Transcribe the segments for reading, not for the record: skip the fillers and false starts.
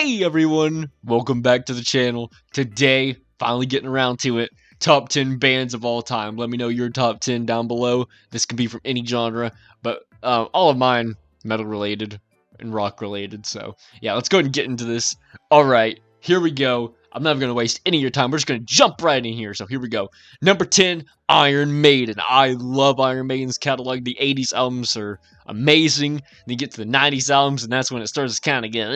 Hey everyone, welcome back to the channel. Today, finally getting around to it, top 10 bands of all time. Let me know your top 10 down below. This can be from any genre, but all of mine metal related and rock related. So yeah, let's go ahead and get into this. Alright, here we go. I'm never going to waste any of your time. We're just going to jump right in here. So here we go. Number 10, Iron Maiden. I love Iron Maiden's catalog. The 80s albums are amazing. Then you get to the 90s albums, and that's when it starts to kind of get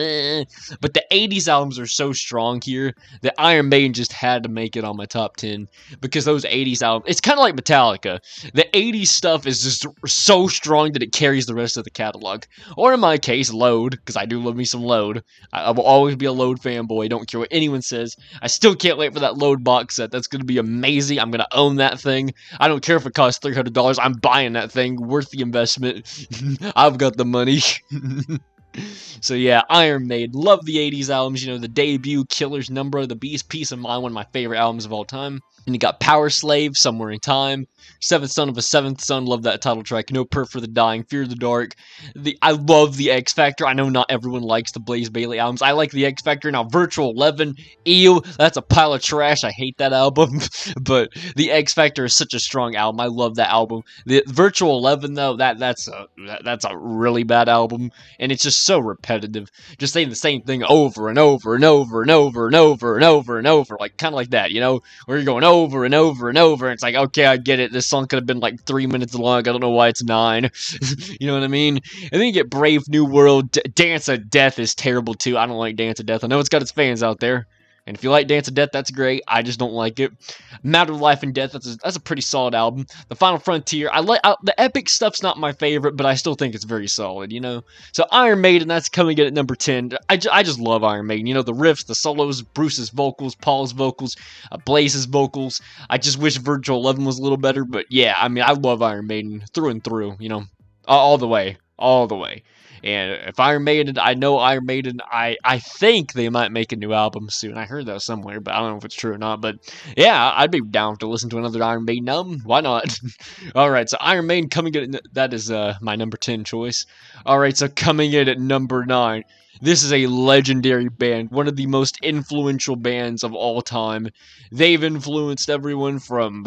But the 80s albums are so strong here that Iron Maiden just had to make it on my top 10. Because those 80s albums, it's kind of like Metallica. The 80s stuff is just so strong that it carries the rest of the catalog. Or in my case, Load, because I do love me some Load. I will always be a Load fanboy. Don't care what anyone says. I still can't wait for that Load box set. That's going to be amazing. I'm going to own that thing. I don't care if it costs $300. I'm buying that thing. Worth the investment. I've got the money. So yeah, Iron Maiden. Love the 80s albums. You know, the debut, Killer's Number, The Beast, Peace of Mind, one of my favorite albums of all time. And you got Power Slave, Somewhere in Time, Seventh Son of a Seventh Son, love that title track, No Prayer for the Dying, Fear the Dark. I love the X Factor. I know not everyone likes the Blaze Bayley albums. I like the X Factor. Now, Virtual 11, ew, that's a pile of trash. I hate that album. But the X Factor is such a strong album. I love that album. The Virtual 11, though, that's a really bad album. And it's just so repetitive. Just saying the same thing over and over and over and over and over and over and over. Like, kind of like that, you know? Where you're going over and over and over. And it's like, okay, I get it. This song could have been like 3 minutes long. I don't know why it's 9. You know what I mean? And then you get Brave New World. Dance of Death is terrible too. I don't like Dance of Death. I know it's got its fans out there. And if you like Dance of Death, that's great. I just don't like it. Matter of Life and Death, that's a pretty solid album. The Final Frontier, the epic stuff's not my favorite, but I still think it's very solid, you know? So Iron Maiden, that's coming in at number 10. I just love Iron Maiden. You know, the riffs, the solos, Bruce's vocals, Paul's vocals, Blaze's vocals. I just wish Virtual 11 was a little better, but yeah, I mean, I love Iron Maiden through and through, you know? All the way. All the way. And if Iron Maiden, I know Iron Maiden, I think they might make a new album soon. I heard that somewhere, but I don't know if it's true or not. But yeah, I'd be down to listen to another Iron Maiden album. Why not? Alright, so Iron Maiden coming in, that is my number 10 choice. Alright, so coming in at number 9. This is a legendary band, one of the most influential bands of all time. They've influenced everyone from...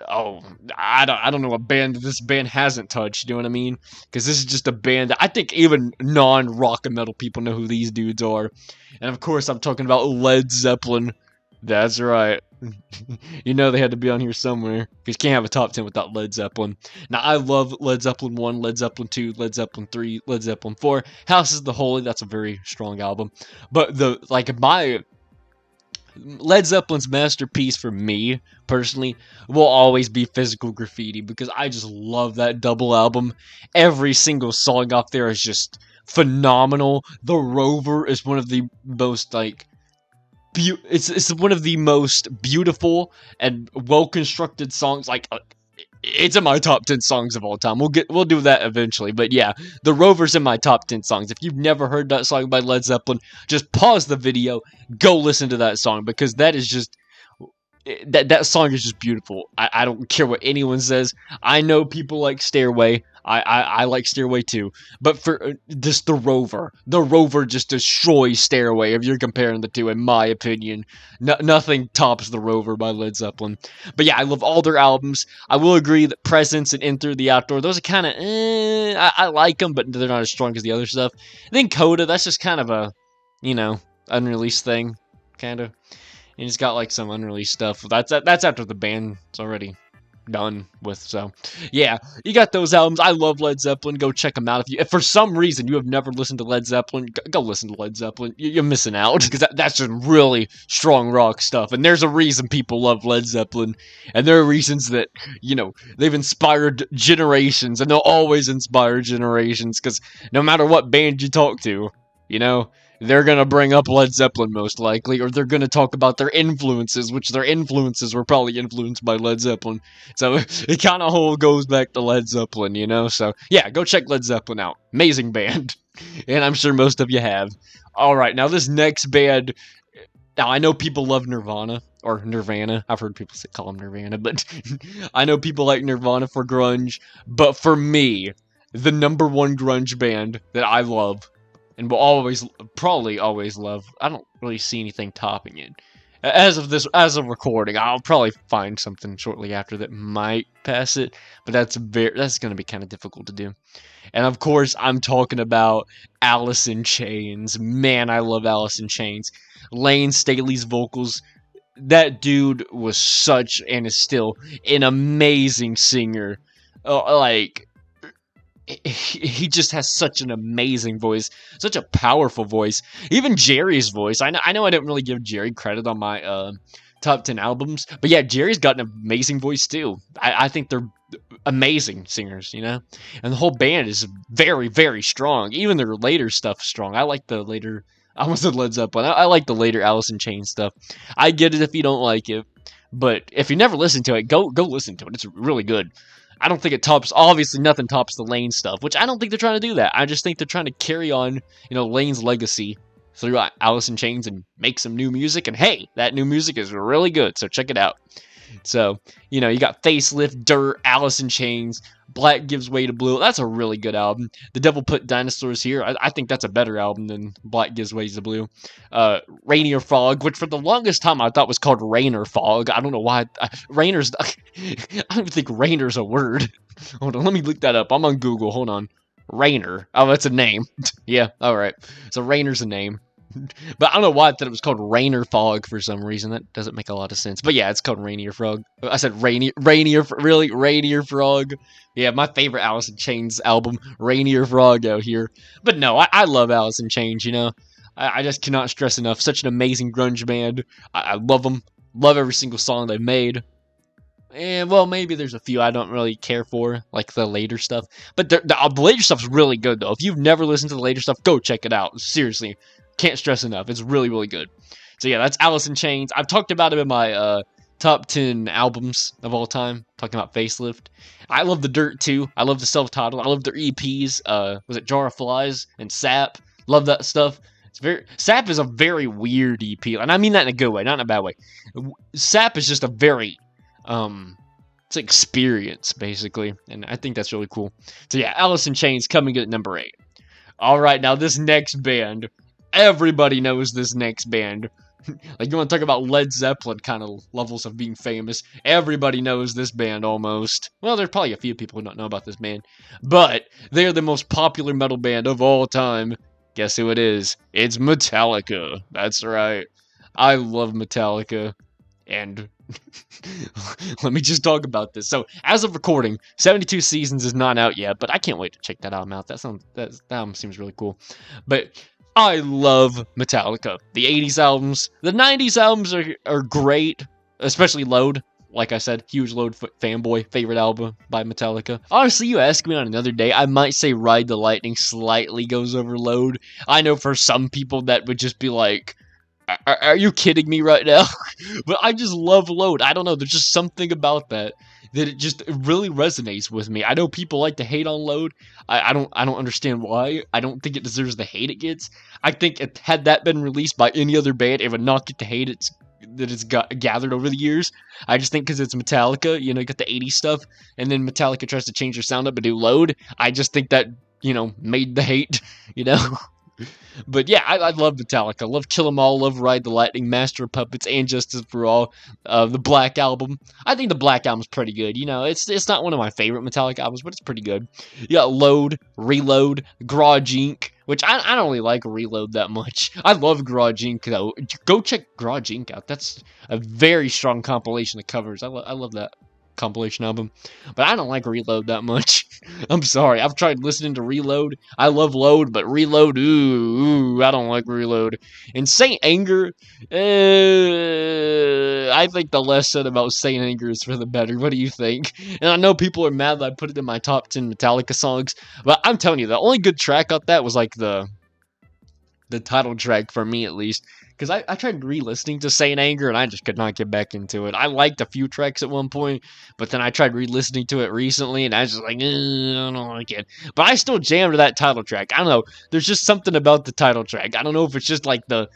Oh, I don't know a band this band hasn't touched, you know what I mean? Because this is just a band that I think even non-rock and metal people know who these dudes are. And of course, I'm talking about Led Zeppelin. That's right. You know they had to be on here somewhere. Because you can't have a top 10 without Led Zeppelin. Now, I love Led Zeppelin 1, Led Zeppelin 2, Led Zeppelin 3, Led Zeppelin 4. House is the Holy, that's a very strong album. But Led Zeppelin's masterpiece for me, personally, will always be Physical Graffiti, because I just love that double album. Every single song off there is just phenomenal. The Rover is one of the most, it's one of the most beautiful and well-constructed songs, it's in my top 10 songs of all time. We'll do that eventually. But yeah, The Rover's in my top 10 songs. If you've never heard that song by Led Zeppelin, just pause the video, go listen to that song, because that is just... That song is just beautiful. I don't care what anyone says. I know people like Stairway. I like Stairway too. But for just The Rover just destroys Stairway if you're comparing the two, in my opinion. Nothing tops The Rover by Led Zeppelin. But yeah, I love all their albums. I will agree that Presence and In Through the Outdoor, those are kind of, I like them, but they're not as strong as the other stuff. And then Coda, that's just kind of a, you know, unreleased thing, kind of. And he's got like some unreleased stuff. That's after the band's already done with. So yeah, you got those albums. I love Led Zeppelin. Go check them out. If for some reason you have never listened to Led Zeppelin, go listen to Led Zeppelin. You're missing out, because that's just really strong rock stuff. And there's a reason people love Led Zeppelin, and there are reasons that, you know, they've inspired generations, and they'll always inspire generations, because no matter what band you talk to, you know, they're going to bring up Led Zeppelin most likely, or they're going to talk about their influences, which their influences were probably influenced by Led Zeppelin. So it kind of all goes back to Led Zeppelin, you know? So yeah, go check Led Zeppelin out. Amazing band. And I'm sure most of you have. Alright, now this next band, now I know people love Nirvana, or Nirvana. I've heard people call them Nirvana, but I know people like Nirvana for grunge. But for me, the #1 grunge band that I love and will always, probably always love. I don't really see anything topping it. As of recording, I'll probably find something shortly after that might pass it, but that's going to be kind of difficult to do. And of course, I'm talking about Alice in Chains. Man, I love Alice in Chains. Lane Staley's vocals. That dude was such, and is still, an amazing singer. Like, he just has such an amazing voice, such a powerful voice. Even Jerry's voice. I know I didn't really give Jerry credit on my top 10 albums, but yeah, Jerry's got an amazing voice too. I think they're amazing singers, you know? And the whole band is very, very strong. Even their later stuff is strong. I like the later, I almost said Led Zeppelin. I like the later Alice in Chains stuff. I get it if you don't like it, but if you never listened to it, go listen to it. It's really good. I don't think it tops, obviously nothing tops the Lane stuff, which I don't think they're trying to do that. I just think they're trying to carry on, Lane's legacy through Alice in Chains and make some new music. And hey, that new music is really good, so check it out. So, you got Facelift, Dirt, Alice in Chains, Black Gives Way to Blue. That's a really good album. The Devil Put Dinosaurs Here. I think that's a better album than Black Gives Way to Blue. Rainier Fog, which for the longest time I thought was called Rainer Fog. I don't know why. Rainer's... I don't even think Rainer's a word. Hold on, let me look that up. I'm on Google. Hold on. Rainer. Oh, that's a name. Yeah, alright. So Rainer's a name. But I don't know why I thought it was called Rainer Fog for some reason. That doesn't make a lot of sense. But yeah, it's called Rainier Frog. I said Rainier, really? Rainier Frog? Yeah, my favorite Alice in Chains album, Rainier Frog out here. But no, I love Alice in Chains, I just cannot stress enough. Such an amazing grunge band. I love them. Love every single song they've made. And, well, maybe there's a few I don't really care for, like the later stuff. But the later stuff's really good, though. If you've never listened to the later stuff, go check it out. Seriously. Can't stress enough. It's really, really good. So yeah, that's Alice in Chains. I've talked about it in my top 10 albums of all time. Talking about Facelift. I love the Dirt too. I love the self-titled. I love their EPs. Was it Jar of Flies and Sap? Love that stuff. Sap is a very weird EP, and I mean that in a good way, not in a bad way. Sap is just a very it's an experience basically, and I think that's really cool. So yeah, Alice in Chains coming in at number 8. All right, now this next band. Everybody knows this next band. Like, you want to talk about Led Zeppelin kind of levels of being famous. Everybody knows this band almost. Well, there's probably a few people who don't know about this band. But they're the most popular metal band of all time. Guess who it is? It's Metallica. That's right. I love Metallica. And let me just talk about this. So, as of recording, 72 Seasons is not out yet, but I can't wait to check that album out. That album seems really cool. But I love Metallica. The 80s albums, the 90s albums are great, especially Load. Like I said, huge Load fanboy, favorite album by Metallica. Honestly, you ask me on another day, I might say Ride the Lightning slightly goes over Load. I know for some people that would just be like, are you kidding me right now? But I just love Load. I don't know, there's just something about that it really resonates with me. I know people like to hate on Load. I don't understand why. I don't think it deserves the hate it gets. I think had that been released by any other band, it would not get the hate it's gathered over the years. I just think because it's Metallica, you got the 80s stuff, and then Metallica tries to change their sound up and do Load. I just think that, made the hate, But yeah, I love Metallica. Love Kill 'Em All. Love Ride the Lightning. Master of Puppets. And Justice for All. The Black Album. I think the Black Album's pretty good. It's not one of my favorite Metallica albums, but it's pretty good. You got Load, Reload, Garage Inc., which I don't really like Reload that much. I love Garage Inc., though. Go check Garage Inc. out. That's a very strong compilation of covers. I love that compilation album, but I don't like Reload that much. I'm sorry. I've tried listening to Reload. I love Load, but Reload, I don't like Reload. And Saint Anger, I think the less said about Saint Anger is for the better. What do you think? And I know people are mad that I put it in my top 10 Metallica songs, but I'm telling you, the only good track on that was like the title track for me, at least. Because I tried re-listening to Saint Anger, and I just could not get back into it. I liked a few tracks at one point, but then I tried re-listening to it recently, and I was just like, I don't like it. But I still jammed to that title track. I don't know. There's just something about the title track. I don't know if it's just like I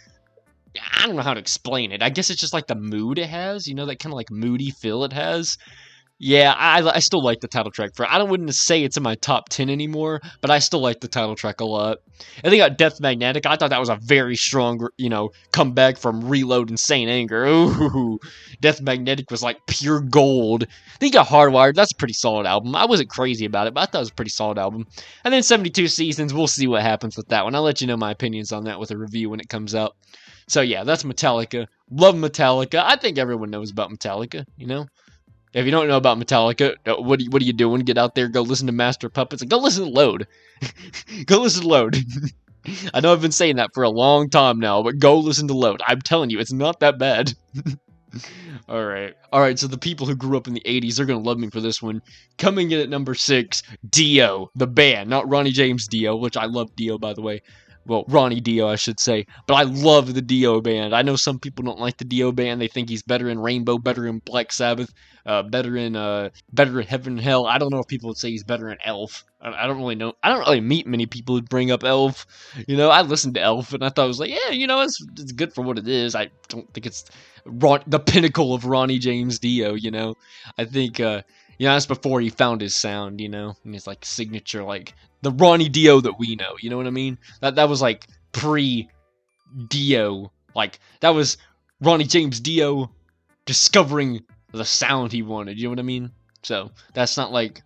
don't know how to explain it. I guess it's just like the mood it has, that kind of like moody feel it has. Yeah, I still like the title track for it. I don't wouldn't say it's in my top 10 anymore, but I still like the title track a lot. And they got Death Magnetic. I thought that was a very strong, comeback from Reload and Saint Anger. Ooh, Death Magnetic was like pure gold. Then you got Hardwired. That's a pretty solid album. I wasn't crazy about it, but I thought it was a pretty solid album. And then 72 Seasons, we'll see what happens with that one. I'll let you know my opinions on that with a review when it comes out. So yeah, that's Metallica. Love Metallica. I think everyone knows about Metallica, If you don't know about Metallica, what are you doing? Get out there, go listen to Master of Puppets, and go listen to Load. Go listen to Load. I know I've been saying that for a long time now, but go listen to Load. I'm telling you, it's not that bad. Alright, so the people who grew up in the 80s, they're gonna love me for this one. Coming in at number 6, Dio, the band. Not Ronnie James Dio, which I love Dio, by the way. Well, Ronnie Dio, I should say. But I love the Dio band. I know some people don't like the Dio band. They think he's better in Rainbow, better in Black Sabbath, better in Heaven and Hell. I don't know if people would say he's better in Elf. I don't really know. I don't really meet many people who bring up Elf. I listened to Elf, and I thought it was like, yeah, it's good for what it is. I don't think it's the pinnacle of Ronnie James Dio, I think, that's before he found his sound, and his, like, signature, like, the Ronnie Dio that we know, you know what I mean? That was, like, pre-Dio. Like, that was Ronnie James Dio discovering the sound he wanted, you know what I mean? So, that's not, like,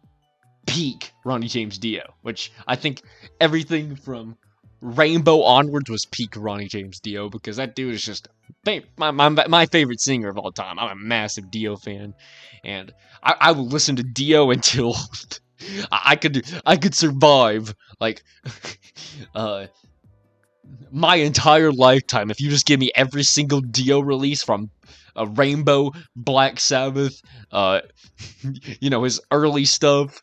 peak Ronnie James Dio, which I think everything from Rainbow onwards was peak Ronnie James Dio, because that dude is just my favorite singer of all time. I'm a massive Dio fan, and I will listen to Dio until I could survive, like, my entire lifetime if you just give me every single Dio release from Rainbow, Black Sabbath, his early stuff.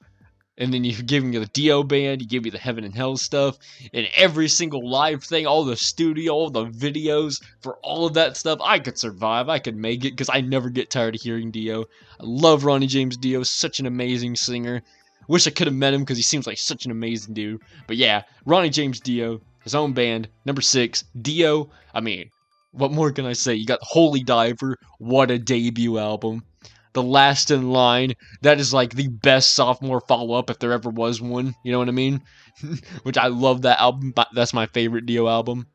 And then you give me the Dio band, you give me the Heaven and Hell stuff, and every single live thing, all the studio, all the videos, for all of that stuff, I could survive, I could make it, because I never get tired of hearing Dio. I love Ronnie James Dio, such an amazing singer. Wish I could have met him, because he seems like such an amazing dude. But yeah, Ronnie James Dio, his own band, number 6, Dio. I mean, what more can I say? You got Holy Diver, what a debut album. The Last in Line, that is like the best sophomore follow-up if there ever was one, you know what I mean? Which I love that album, but that's my favorite Dio album.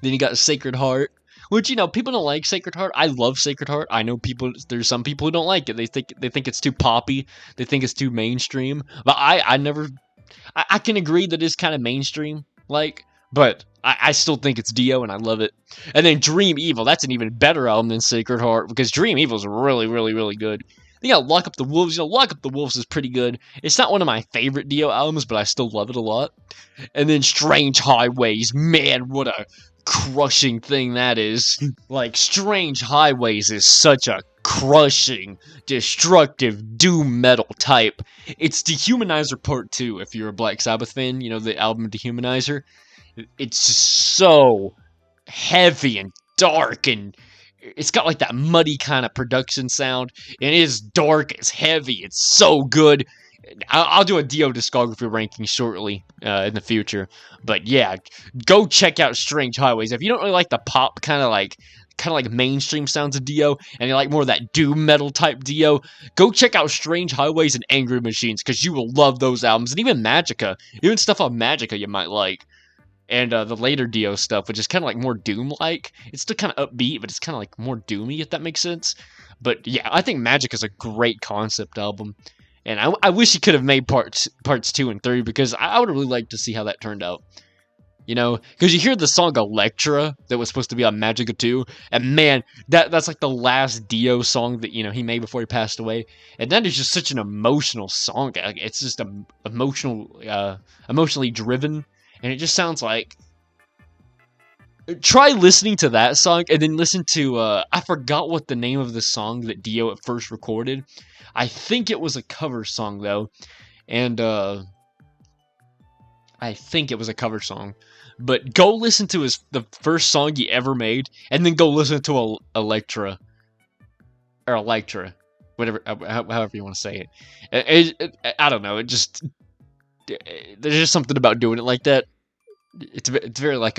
Then you got Sacred Heart, which, people don't like Sacred Heart. I love Sacred Heart. I know there's some people who don't like it. They think it's too poppy. They think it's too mainstream. But I can agree that it's kind of mainstream, like, but I still think it's Dio, and I love it. And then Dream Evil, that's an even better album than Sacred Heart, because Dream Evil is really, really, really good. Then you got Lock Up the Wolves. Lock Up the Wolves is pretty good. It's not one of my favorite Dio albums, but I still love it a lot. And then Strange Highways, man, what a crushing thing that is. Like, Strange Highways is such a crushing, destructive, doom metal type. It's Dehumanizer Part 2, if you're a Black Sabbath fan, the album Dehumanizer. It's just so heavy and dark, and it's got like that muddy kind of production sound, and it is dark, it's heavy, it's so good. I'll do a Dio discography ranking shortly in the future, but yeah, go check out Strange Highways. If you don't really like the pop kind of like mainstream sounds of Dio, and you like more of that doom metal type Dio, go check out Strange Highways and Angry Machines, because you will love those albums, and even Magica, even stuff on Magica you might like. And the later Dio stuff, which is kind of like more Doom-like. It's still kind of upbeat, but it's kind of like more doomy, if that makes sense. But yeah, I think Magic is a great concept album. And I wish he could have made parts 2 and 3, because I would really like to see how that turned out. Because you hear the song Electra that was supposed to be on Magica 2, and man, that's like the last Dio song that, he made before he passed away. And that is just such an emotional song. It's just emotionally driven. And it just sounds like... Try listening to that song, and then listen to... I forgot what the name of the song that Dio at first recorded. I think it was a cover song, though. And, I think it was a cover song. But go listen to the first song he ever made, and then go listen to Electra. Or Electra. Whatever, however you want to say it. I don't know, it just... There's just something about doing it like that. It's very like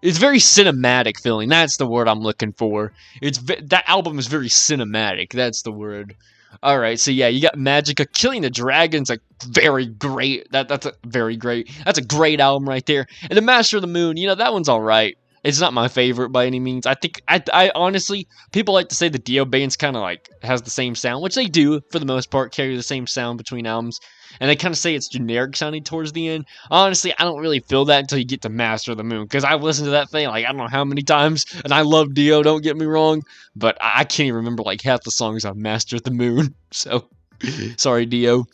it's very cinematic feeling. That's the word I'm looking for. That album is very cinematic. That's the word. All right, so yeah, you got Magica. Killing the Dragon's a very great. That's a very great. That's a great album right there. And the Master of the Moon, that one's all right. It's not my favorite by any means. I think I honestly, people like to say the Dio band's kind of like has the same sound, which they do for the most part, carry the same sound between albums. And they kind of say it's generic sounding towards the end. Honestly, I don't really feel that until you get to Master of the Moon, because I've listened to that thing like I don't know how many times, and I love Dio. Don't get me wrong, but I can't even remember like half the songs on Master of the Moon. So sorry, Dio.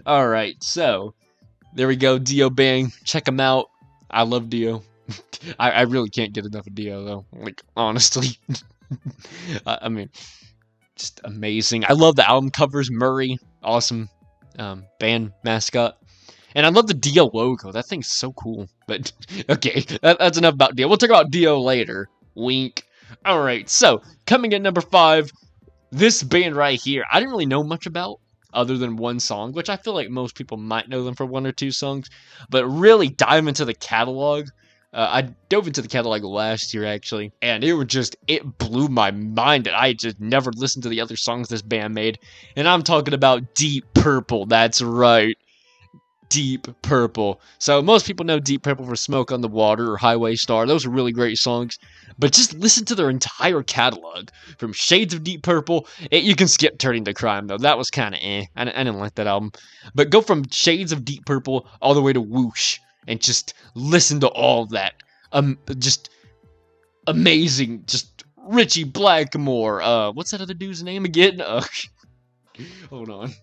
All right, so there we go, Dio band. Check them out. I love Dio. I really can't get enough of Dio though. Like honestly, I mean, just amazing. I love the album covers. Murray, awesome band mascot, and I love the Dio logo. That thing's so cool. But okay, that's enough about Dio. We'll talk about Dio later. Wink. All right, so coming at number 5, this band right here. I didn't really know much about, other than one song, which I feel like most people might know them for 1 or 2 songs, but really dive into the catalog. I dove into the catalog last year, actually, and it blew my mind that I had just never listened to the other songs this band made, and I'm talking about Deep Purple. That's right, Deep Purple. So most people know Deep Purple for Smoke on the Water or Highway Star. Those are really great songs, but just listen to their entire catalog, from Shades of Deep Purple. You can skip Turning to Crime, though. That was kind of I didn't like that album. But go from Shades of Deep Purple all the way to Whoosh, and just listen to all of that. Just amazing. Just Richie Blackmore. What's that other dude's name again? Hold on.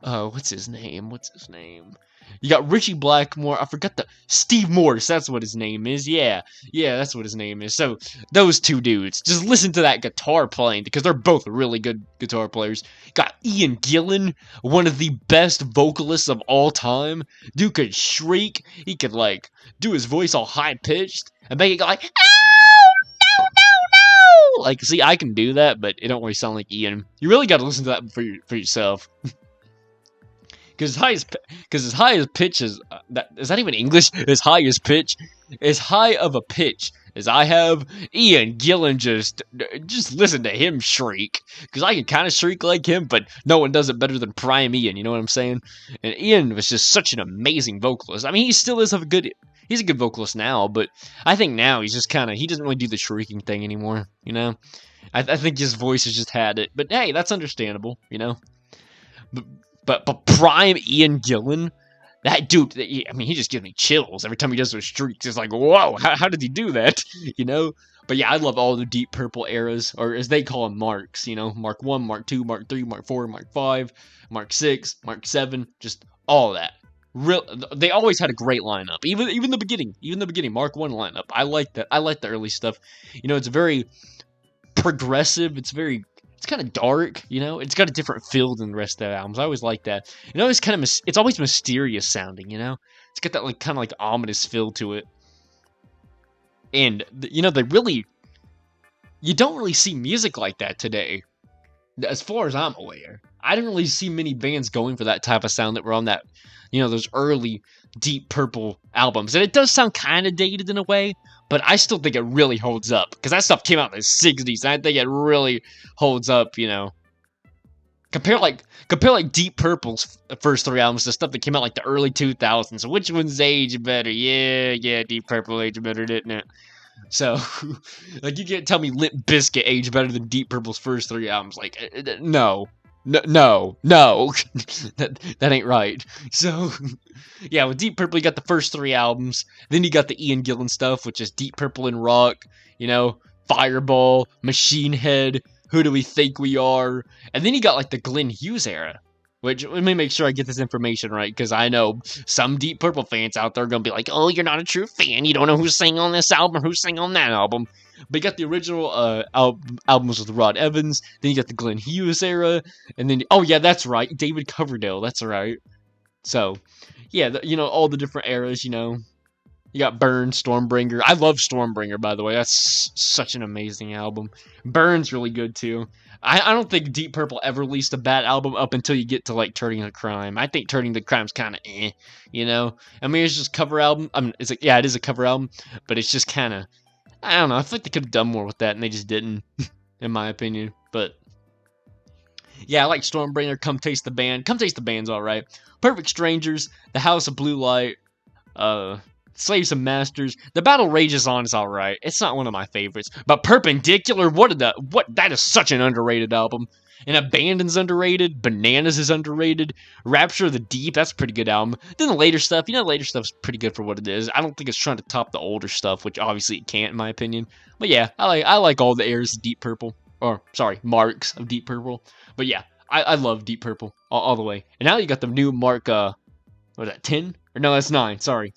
What's his name? You got Richie Blackmore. I forgot Steve Morse. That's what his name is. Yeah, that's what his name is. So those 2 dudes, just listen to that guitar playing, because they're both really good guitar players. Got Ian Gillan, one of the best vocalists of all time. Dude could shriek. He could like do his voice all high pitched and make it go like, "Oh no, no, no!" Like, see, I can do that, but it don't really sound like Ian. You really got to listen to that for yourself. Because as high as pitch is that even English? As high as pitch, as high of a pitch as I have, Ian Gillan, just listen to him shriek. Because I can kind of shriek like him, but no one does it better than Prime Ian. You know what I'm saying? And Ian was just such an amazing vocalist. I mean, he still is he's a good vocalist now, but I think now he's just he doesn't really do the shrieking thing anymore. I think his voice has just had it. But hey, that's understandable. But Prime Ian Gillan, that dude, I mean, he just gives me chills every time he does those streaks. It's like, whoa, how did he do that? But yeah, I love all the Deep Purple eras, or as they call them, marks. Mark 1, Mark 2, Mark 3, Mark 4, Mark 5, Mark 6, Mark 7, just all that. They always had a great lineup. Even the beginning, Mark 1 lineup. I like that. I like the early stuff. It's very progressive. It's kind of dark, It's got a different feel than the rest of the albums. I always like that. It's always mysterious sounding, It's got that kind of ominous feel to it. And you don't really see music like that today, as far as I'm aware. I didn't really see many bands going for that type of sound that were on that, those early Deep Purple albums. And it does sound kind of dated in a way, but I still think it really holds up, because that stuff came out in the 60s, and I think it really holds up, Compare Deep Purple's first 3 albums to stuff that came out the early 2000s. So which one's aged better? Yeah, Deep Purple aged better, didn't it? So, you can't tell me Limp Bizkit aged better than Deep Purple's first 3 albums. No. No. that ain't right. So, yeah, with Deep Purple, you got the first 3 albums. Then you got the Ian Gillan stuff, which is Deep Purple and Rock, Fireball, Machine Head, Who Do We Think We Are? And then you got, the Glenn Hughes era, which, let me make sure I get this information right, because I know some Deep Purple fans out there are going to be like, oh, you're not a true fan. You don't know who's singing on this album, who's singing on that album. But you got the original albums with Rod Evans, then you got the Glenn Hughes era, and then, oh yeah, that's right, David Coverdale, that's right. So, yeah, all the different eras, You got Burn, Stormbringer. I love Stormbringer, by the way. That's such an amazing album. Burn's really good, too. I don't think Deep Purple ever released a bad album up until you get to, Turning to Crime. I think Turning to Crime's kind of I mean, it's just a cover album. I mean, it is a cover album, but it's just kind of, I don't know. I feel like they could have done more with that, and they just didn't, in my opinion. But Yeah, I like Stormbringer, Come Taste the Band. Come Taste the Band's alright. Perfect Strangers, The House of Blue Light, Slaves and Masters. The Battle Rages On is alright. It's not one of my favorites. But Perpendicular, that is such an underrated album. And Abandon's underrated. Bananas is underrated. Rapture of the Deep, that's a pretty good album. Then the later stuff, later stuff's pretty good for what it is. I don't think it's trying to top the older stuff, which obviously it can't in my opinion. But yeah, I like all the airs of Deep Purple. Or, sorry, marks of Deep Purple. But yeah, I love Deep Purple all the way. And now you got the new Mark, what was that, 10? Or no, that's 9. Sorry.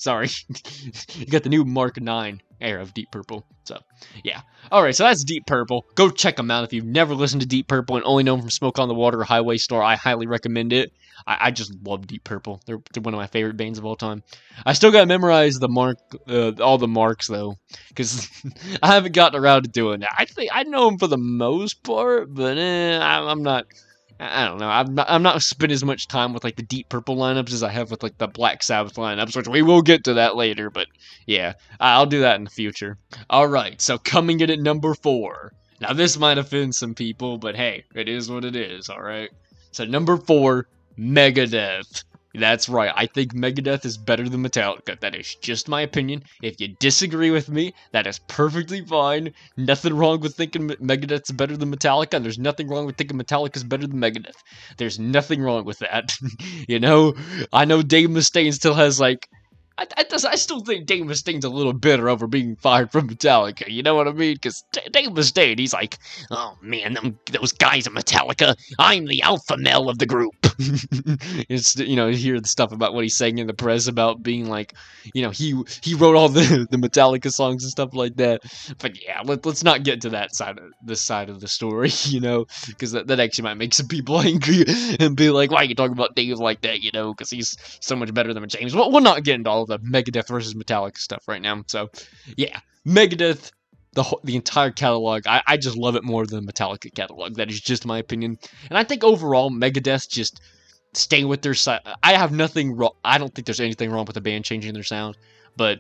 You got the new Mark 9 era of Deep Purple. So, yeah. Alright, so that's Deep Purple. Go check them out if you've never listened to Deep Purple and only know them from Smoke on the Water or Highway Star. I highly recommend it. I just love Deep Purple. They're one of my favorite bands of all time. I still gotta memorize all the marks though, because I haven't gotten around to doing that. I think I know them for the most part, but I'm not. I don't know. I'm not spending as much time with like the Deep Purple lineups as I have with like the Black Sabbath lineups, which we will get to that later. But yeah, I'll do that in the future. All right, so coming in at number 4. Now this might offend some people, but hey, it is what it is. All right. So number 4, Megadeth. That's right, I think Megadeth is better than Metallica. That is just my opinion. If you disagree with me, that is perfectly fine. Nothing wrong with thinking Megadeth's better than Metallica, and there's nothing wrong with thinking Metallica's better than Megadeth. There's nothing wrong with that. I know Dave Mustaine still has, like, I still think Dave Mustaine's a little bitter over being fired from Metallica, you know what I mean? Because Dave Mustaine, he's like, oh man, those guys at Metallica, I'm the alpha male of the group. It's, you hear the stuff about what he's saying in the press about being like, he wrote all the Metallica songs and stuff like that. But yeah, let's not get to that side of the story, because that actually might make some people angry and be like, why are you talking about Dave like that, because he's so much better than James. Well, we'll not get into all the Megadeth versus Metallica stuff right now. So, yeah, Megadeth, the entire catalog, I just love it more than the Metallica catalog. That is just my opinion. And I think overall, Megadeth just stay with their side. I have nothing wrong. I don't think there's anything wrong with the band changing their sound, but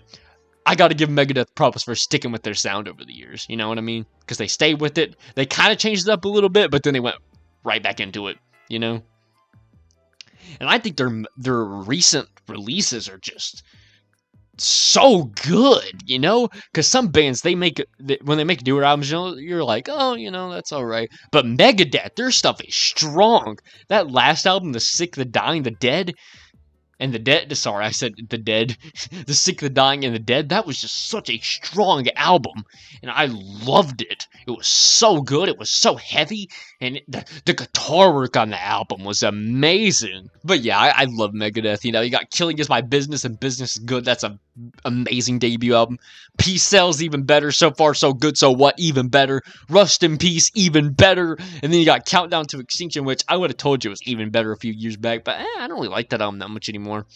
I got to give Megadeth props for sticking with their sound over the years. You know what I mean? Because they stayed with it. They kind of changed it up a little bit, but then they went right back into it. And I think their recent releases are just so good, because some bands, when they make newer albums, you're like, oh, that's all right. But Megadeth, their stuff is strong. That last album, The Sick, the Dying, the Dead, and the Dead, sorry, I said the Dead, The Sick, the Dying, and the Dead, that was just such a strong album, and I loved it. It was so good, it was so heavy, and the guitar work on the album was amazing. But yeah, I love Megadeth. You got Killing Is My Business and Business is Good. That's an amazing debut album. Peace Sells, even better. So Far So Good, So What, even better. Rust in Peace, even better. And then you got Countdown to Extinction, which I would have told you was even better a few years back, but I don't really like that album that much anymore.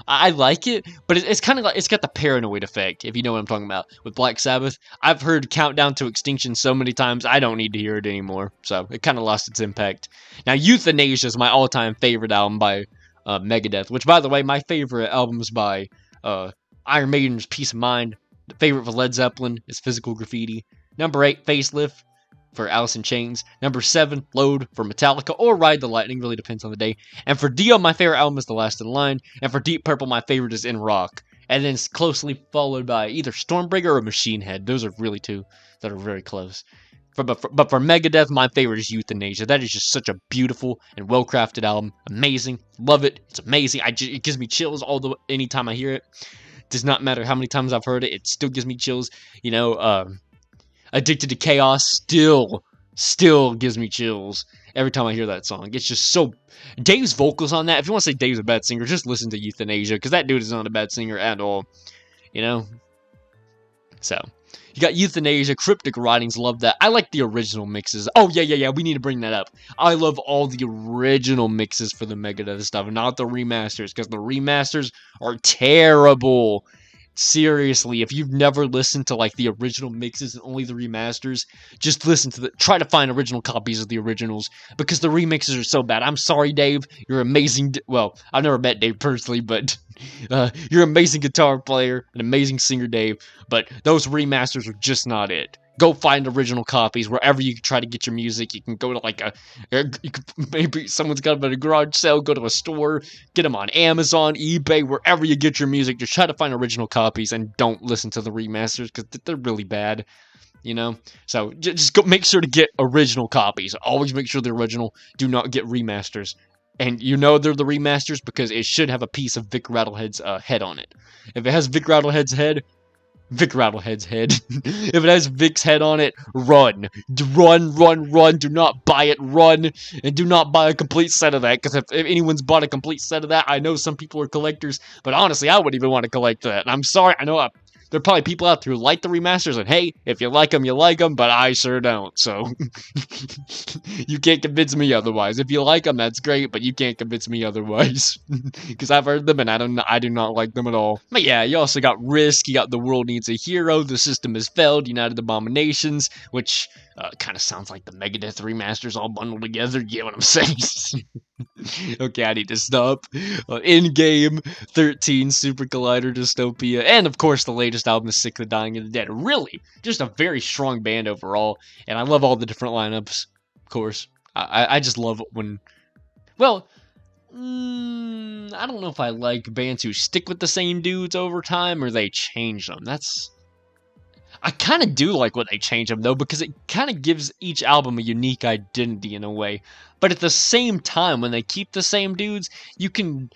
I like it, but it's kind of like, it's got the Paranoid effect, if you know what I'm talking about. With Black Sabbath, I've heard Countdown to Extinction so many times, I don't need to hear it anymore. So it kind of lost its impact. Now, Euthanasia is my all-time favorite album by Megadeth, which, by the way, my favorite albums by Iron Maiden's Peace of Mind. The favorite for Led Zeppelin is Physical Graffiti. Number 8, Facelift for Alice in Chains. Number 7, Load for Metallica, or Ride the Lightning, really depends on the day. And for Dio, my favorite album is The Last in Line. And for Deep Purple, my favorite is In Rock. And then it's closely followed by either Stormbringer or Machine Head. Those are really two that are very close. But for Megadeth, my favorite is Euthanasia. That is just such a beautiful and well-crafted album. Amazing. Love it. It's amazing. It gives me chills anytime I hear it. Does not matter how many times I've heard it. It still gives me chills. Addicted to Chaos still gives me chills every time I hear that song. It's just so... Dave's vocals on that, if you want to say Dave's a bad singer, just listen to Euthanasia, because that dude is not a bad singer at all. So, you got Euthanasia, Cryptic Writings, love that. I like the original mixes. Oh, yeah, we need to bring that up. I love all the original mixes for the Megadeth stuff, not the remasters, because the remasters are terrible. Seriously, if you've never listened to like the original mixes and only the remasters, just listen to try to find original copies of the originals, because the remixes are so bad. I'm sorry, Dave. You're amazing. Well, I've never met Dave personally, but you're an amazing guitar player, an amazing singer, Dave. But those remasters are just not it. go find original copies wherever you can try to get your music. You can go to like maybe someone's got them at a garage sale, go to a store, get them on Amazon, eBay, wherever you get your music. Just try to find original copies and don't listen to the remasters because they're really bad. So just go make sure to get original copies. Always make sure they're original. Do not get remasters. And they're the remasters because it should have a piece of Vic Rattlehead's head on it. If it has Vic Rattlehead's head, if it has Vic's head on it, run. Run. Do not buy it, run. And do not buy a complete set of that, because if anyone's bought a complete set of that, I know some people are collectors, but honestly, I wouldn't even want to collect that. And I'm sorry, I know there are probably people out there who like the remasters, and hey, if you like them, you like them, but I sure don't, so you can't convince me otherwise. If you like them, that's great, but you can't convince me otherwise, because I've heard them, and I do not like them at all. But yeah, you also got Risk, you got The World Needs a Hero, The System Has Failed, United Abominations, which kind of sounds like the Megadeth remasters all bundled together, you get what I'm saying? Okay, I need to stop. In-Game, 13, Super Collider, Dystopia, and of course the latest album is Sick of the Dying of the Dead. Really, just a very strong band overall, and I love all the different lineups, of course. I just love it when... Well, I don't know if I like bands who stick with the same dudes over time, or they change them. I kind of do like when they change them, though, because it kind of gives each album a unique identity in a way. But at the same time, when they keep the same dudes, you can...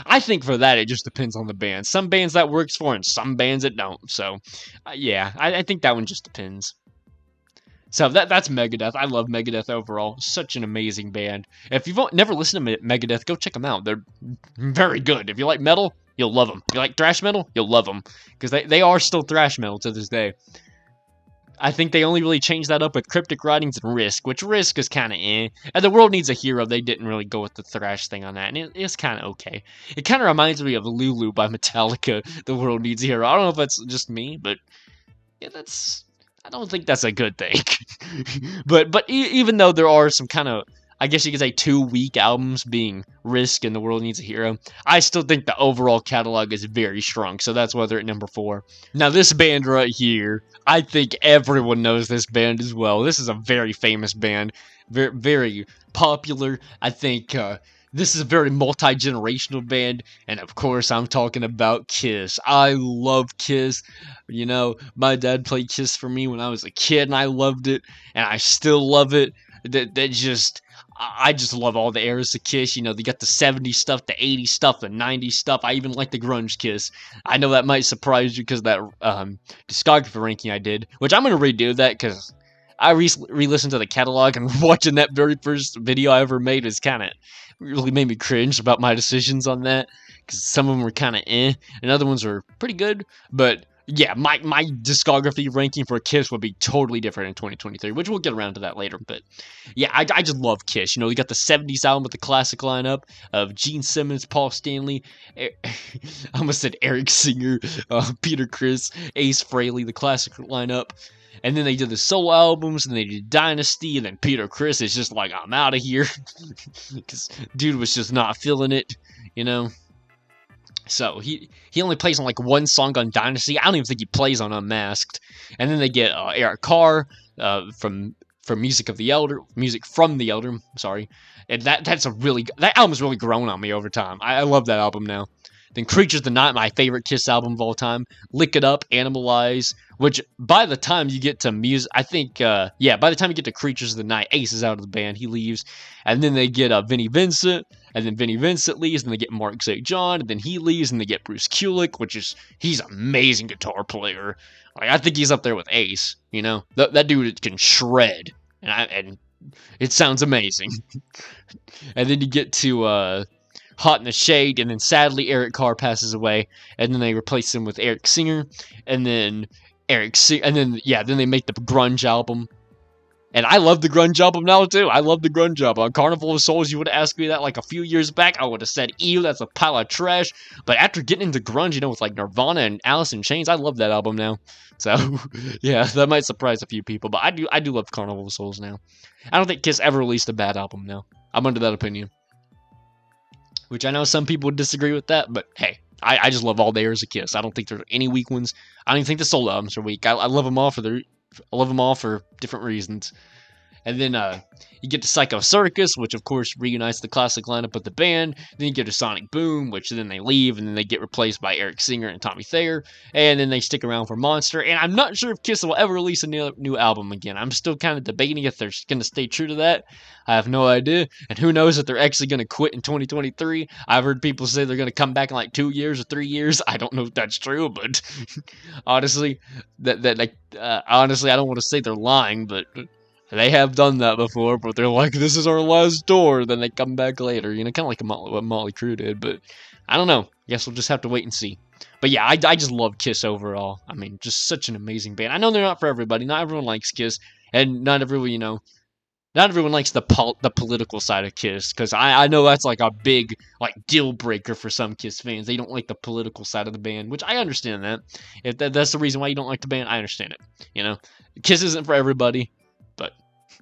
I think for that, it just depends on the band. Some bands that works for, and some bands it don't. So, yeah, I think that one just depends. So that's Megadeth. I love Megadeth overall. Such an amazing band. If you've never listened to Megadeth, go check them out. They're very good. If you like metal, you'll love them. If you like thrash metal, you'll love them. Because they are still thrash metal to this day. I think they only really changed that up with Cryptic Writings and Risk, which Risk is kind of eh. And The World Needs a Hero, they didn't really go with the thrash thing on that, and it's kind of okay. It kind of reminds me of Lulu by Metallica, The World Needs a Hero. I don't know if that's just me, but yeah, I don't think that's a good thing. but even though there are some kind of, I guess you could say, 2 weak albums being Risk and The World Needs a Hero, I still think the overall catalog is very strong, so that's why they're at number 4. Now, this band right here, I think everyone knows this band as well. This is a very famous band, very, very popular. I think this is a very multi-generational band, and of course, I'm talking about Kiss. I love Kiss. My dad played Kiss for me when I was a kid, and I loved it, and I still love it. I just love all the eras of Kiss. They got the 70s stuff, the 80s stuff, the 90s stuff. I even like the grunge Kiss. I know that might surprise you because that discography ranking I did, which I'm going to redo that because I re-listened to the catalog, and watching that very first video I ever made was kind of really made me cringe about my decisions on that, because some of them were kind of and other ones were pretty good, but yeah, my discography ranking for Kiss would be totally different in 2023, which we'll get around to that later. But yeah, I just love Kiss. You got the 70s album with the classic lineup of Gene Simmons, Paul Stanley, I almost said Eric Singer, Peter Criss, Ace Frehley, the classic lineup. And then they did the solo albums, and they did Dynasty, and then Peter Criss is just like, I'm out of here. Because dude was just not feeling it, So he only plays on like one song on Dynasty. I don't even think he plays on Unmasked. And then they get Eric Carr from Music from the Elder. Sorry, and that album's really grown on me over time. I love that album now. Then Creatures of the Night, my favorite Kiss album of all time. Lick It Up, Animalize, which by the time you get to music, I think, by the time you get to Creatures of the Night, Ace is out of the band, he leaves, and then they get Vinnie Vincent, and then Vinnie Vincent leaves, and they get Mark St. John, and then he leaves, and they get Bruce Kulick, he's an amazing guitar player. Like, I think he's up there with Ace, that dude can shred, and it sounds amazing. And then you get to, Hot in the Shade, and then sadly Eric Carr passes away, and then they replace him with Eric Singer, and then then they make the grunge album, and I love the grunge album now too. I love the grunge album. On Carnival of Souls, you would have asked me that like a few years back, I would have said, ew, that's a pile of trash. But after getting into grunge, with like Nirvana and Alice in Chains, I love that album now. So yeah, that might surprise a few people, but I do love Carnival of Souls now. I don't think Kiss ever released a bad album now. I'm under that opinion. Which I know some people would disagree with that, but hey, I just love all the eras of Kiss. I don't think there are any weak ones. I don't even think the solo albums are weak. I love them all for different reasons. And then you get to Psycho Circus, which of course reunites the classic lineup of the band. Then you get to Sonic Boom, which then they leave, and then they get replaced by Eric Singer and Tommy Thayer. And then they stick around for Monster. And I'm not sure if Kiss will ever release a new album again. I'm still kind of debating if they're going to stay true to that. I have no idea. And who knows if they're actually going to quit in 2023. I've heard people say they're going to come back in like 2 years or 3 years. I don't know if that's true, but honestly, honestly, I don't want to say they're lying, but they have done that before, but they're like, this is our last tour, then they come back later, you know, kind of like what Motley Crue did, but I don't know. Guess we'll just have to wait and see. But yeah, I just love Kiss overall. I mean, just such an amazing band. I know they're not for everybody. Not everyone likes Kiss, and not everyone likes the political side of Kiss, because I know that's like a big like deal breaker for some Kiss fans. They don't like the political side of the band, which I understand that. If that's the reason why you don't like the band, I understand it. You know, Kiss isn't for everybody. But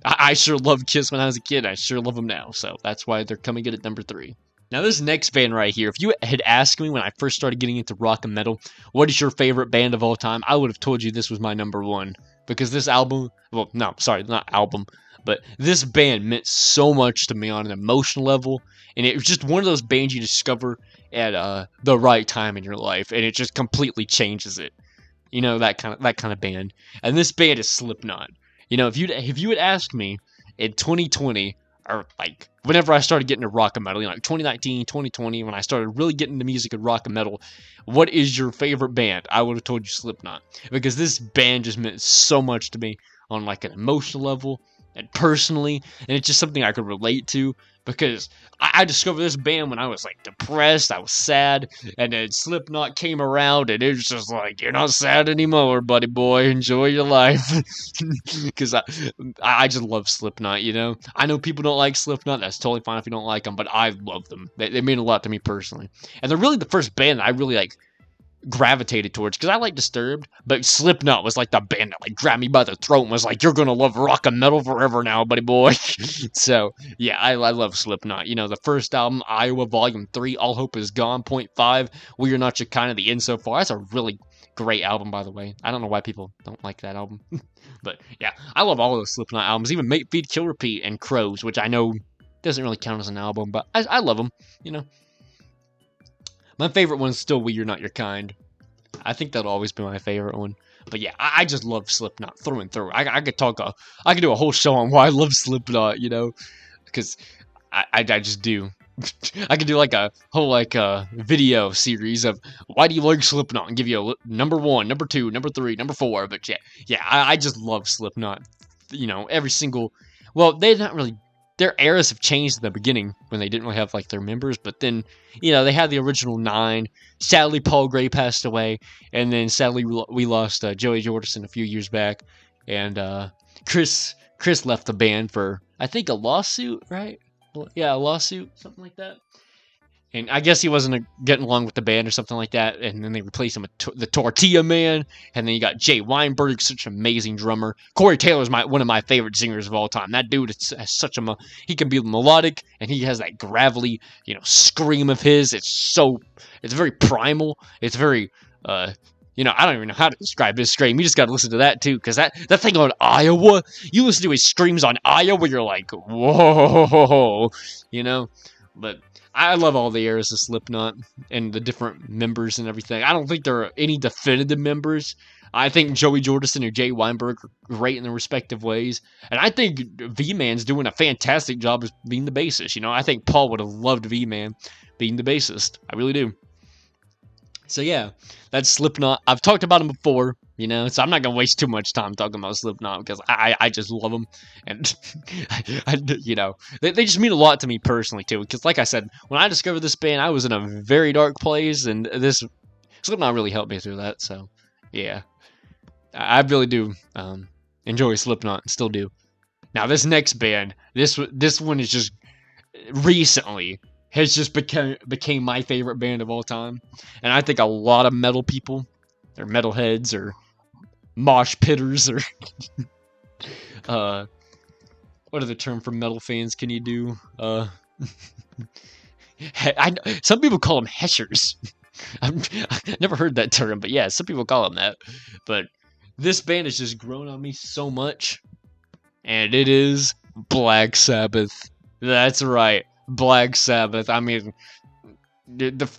I sure loved Kiss when I was a kid. I sure love them now. So that's why they're coming in at number 3. Now this next band right here, if you had asked me when I first started getting into rock and metal, what is your favorite band of all time, I would have told you this was my number 1. Because this album, well, no, sorry, not album, but this band meant so much to me on an emotional level. And it was just one of those bands you discover at the right time in your life. And it just completely changes it. You know, that kind of band. And this band is Slipknot. You know, if you had asked me in 2020, or like whenever I started getting into rock and metal, you know, like 2019, 2020, when I started really getting into music and rock and metal, what is your favorite band? I would have told you Slipknot, because this band just meant so much to me on like an emotional level and personally, and it's just something I could relate to, because I discovered this band when I was like depressed, I was sad, and then Slipknot came around, and it was just like, you're not sad anymore, buddy boy, enjoy your life. Because I just love Slipknot, you know? I know people don't like Slipknot, that's totally fine if you don't like them, but I love them. They mean a lot to me personally. And they're really the first band that I really like gravitated towards, because I like Disturbed, but Slipknot was like the band that like grabbed me by the throat and was like, you're gonna love rock and metal forever now, buddy boy. So yeah, I love Slipknot. You know, the first album, Iowa Volume 3, All Hope Is Gone, Point 5, We Are Not Your Kind of the End So Far. That's a really great album, by the way. I don't know why people don't like that album. But yeah, I love all of those Slipknot albums, even Mate, Feed, Kill, Repeat, and Crows, which I know doesn't really count as an album, but I love them, you know. My favorite one's still We Are Not Your Kind. I think that'll always be my favorite one. But yeah, I just love Slipknot through and through. I could do a whole show on why I love Slipknot, you know, because I just do. I could do like a whole video series of why do you like Slipknot and give you a number 1, number 2, number 3, number 4. But yeah, I just love Slipknot. You know, every single. Well, they're not really. Their eras have changed in the beginning when they didn't really have like their members, but then, you know, they had the original 9. Sadly, Paul Gray passed away, and then sadly we lost Joey Jordison a few years back, and Chris left the band for, I think, a lawsuit, right? Yeah, a lawsuit, something like that. And I guess he wasn't getting along with the band or something like that. And then they replaced him with the Tortilla Man. And then you got Jay Weinberg, such an amazing drummer. Corey Taylor's one of my favorite singers of all time. That dude has such he can be melodic, and he has that gravelly, you know, scream of his. It's very primal. It's very, you know, I don't even know how to describe his scream. You just got to listen to that too, because that thing on Iowa, you listen to his screams on Iowa, you're like, whoa, you know. But I love all the eras of Slipknot and the different members and everything. I don't think there are any definitive members. I think Joey Jordison and Jay Weinberg are great in their respective ways. And I think V-Man's doing a fantastic job as being the bassist. You know, I think Paul would have loved V-Man being the bassist. I really do. So yeah, that's Slipknot. I've talked about them before, you know, so I'm not gonna waste too much time talking about Slipknot, because I just love them, and you know, they just mean a lot to me personally too. Because like I said, when I discovered this band, I was in a very dark place, and this Slipknot really helped me through that. So yeah, I really do enjoy Slipknot, and still do. Now this next band, this one is just recently has just became my favorite band of all time. And I think a lot of metal people, or metalheads, or mosh pitters, or what other term for metal fans can you do? Some people call them heshers. I've never heard that term, but yeah, some people call them that. But this band has just grown on me so much, and it is Black Sabbath. That's right, Black Sabbath. I mean,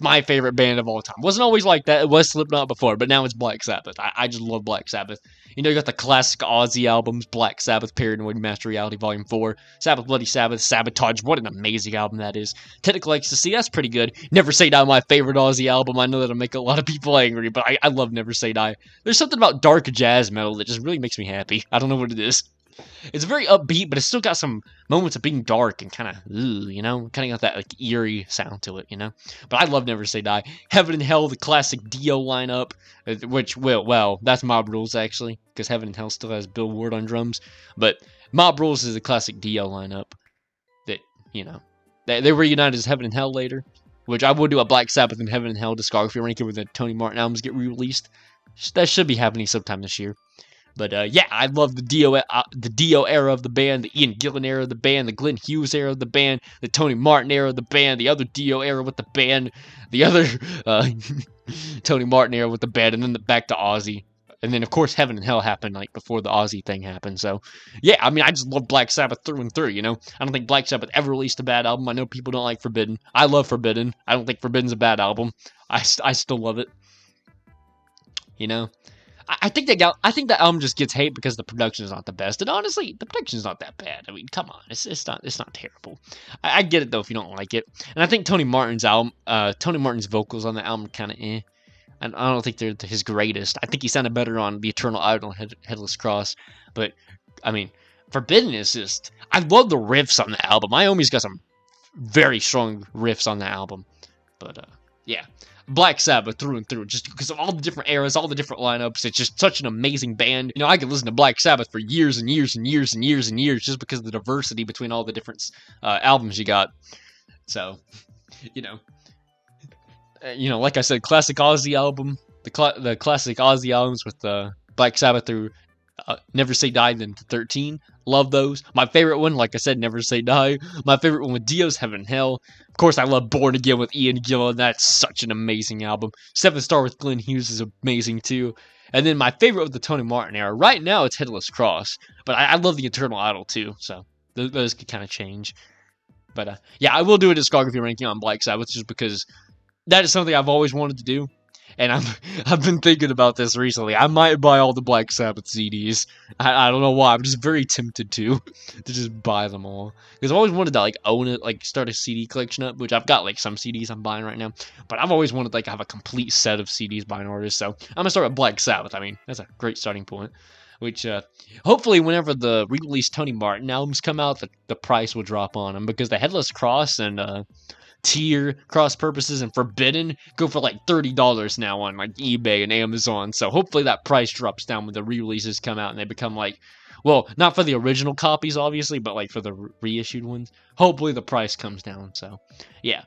my favorite band of all time. Wasn't always like that. It was Slipknot before, but now it's Black Sabbath. I just love Black Sabbath. You know, you got the classic Ozzy albums, Black Sabbath, Paranoid Master Reality Volume 4, Sabbath, Bloody Sabbath, Sabotage. What an amazing album that is. Technical Ecstasy, that's pretty good. Never Say Die, my favorite Ozzy album. I know that'll make a lot of people angry, but I love Never Say Die. There's something about dark jazz metal that just really makes me happy. I don't know what it is. It's very upbeat, but it's still got some moments of being dark and kind of, you know, kind of got that like eerie sound to it, you know. But I love Never Say Die. Heaven and Hell, the classic Dio lineup, which well, that's Mob Rules actually, because Heaven and Hell still has Bill Ward on drums. But Mob Rules is the classic Dio lineup that, you know, they reunited as Heaven and Hell later, which I would do a Black Sabbath and Heaven and Hell discography ranking where the Tony Martin albums get re-released. That should be happening sometime this year. But yeah, I love the Dio era of the band, the Ian Gillan era of the band, the Glenn Hughes era of the band, the Tony Martin era of the band, the other Dio era with the band, the other Tony Martin era with the band, and then back to Ozzy. And then, of course, Heaven and Hell happened like before the Ozzy thing happened. So, yeah, I mean, I just love Black Sabbath through and through, you know? I don't think Black Sabbath ever released a bad album. I know people don't like Forbidden. I love Forbidden. I don't think Forbidden's a bad album. I still love it. You know? I think that album just gets hate because the production is not the best, and honestly, the production is not that bad. I mean, come on, it's not terrible. I get it though if you don't like it, and I think Tony Martin's vocals on the album kind of and I don't think they're his greatest. I think he sounded better on The Eternal Idol and Headless Cross, but I mean, Forbidden is just, I love the riffs on the album. Iommi's got some very strong riffs on the album, but yeah. Black Sabbath through and through, just because of all the different eras, all the different lineups. It's just such an amazing band. You know, I could listen to Black Sabbath for years and years and years and years and years just because of the diversity between all the different albums you got. So, you know, like I said, classic Ozzy album, the classic Ozzy albums with Black Sabbath through Never Say Die, then 13. Love those. My favorite one, like I said, Never Say Die. My favorite one with Dio's Heaven and Hell. Of course, I love Born Again with Ian Gillan. That's such an amazing album. 7 Star with Glenn Hughes is amazing too. And then my favorite with the Tony Martin era. Right now, it's Headless Cross. But I love the Eternal Idol too. So those could kind of change. But yeah, I will do a discography ranking on Black Sabbath just because that is something I've always wanted to do. And I've been thinking about this recently. I might buy all the Black Sabbath CDs. I don't know why. I'm just very tempted to just buy them all. Because I've always wanted to like own it, like start a CD collection up, which I've got like some CDs I'm buying right now. But I've always wanted to like have a complete set of CDs by an artist. So I'm gonna start with Black Sabbath. I mean, that's a great starting point. Which hopefully whenever the re-released Tony Martin albums come out, the price will drop on them, because the Headless Cross and Tier, Cross Purposes, and Forbidden go for like $30 now on like eBay and Amazon. So hopefully that price drops down when the re-releases come out and they become like, well, not for the original copies obviously, but like for the reissued ones. Hopefully the price comes down. So yeah.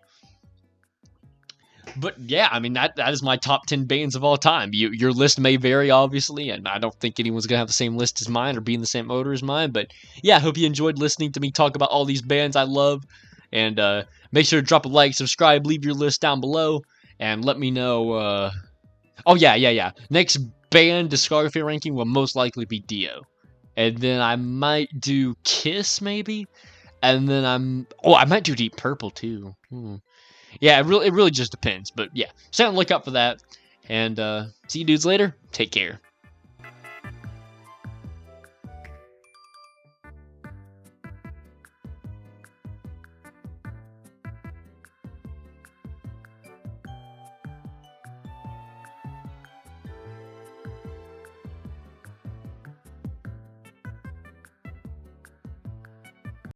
But yeah, I mean that is my top 10 bands of all time. Your list may vary obviously, and I don't think anyone's gonna have the same list as mine or be in the same order as mine. But yeah, I hope you enjoyed listening to me talk about all these bands I love. And make sure to drop a like, subscribe, leave your list down below, and let me know. Oh, yeah. Next band discography ranking will most likely be Dio. And then I might do Kiss, maybe. And then I might do Deep Purple, too. Yeah, it really just depends. But yeah, stay on the lookout for that. And see you dudes later. Take care.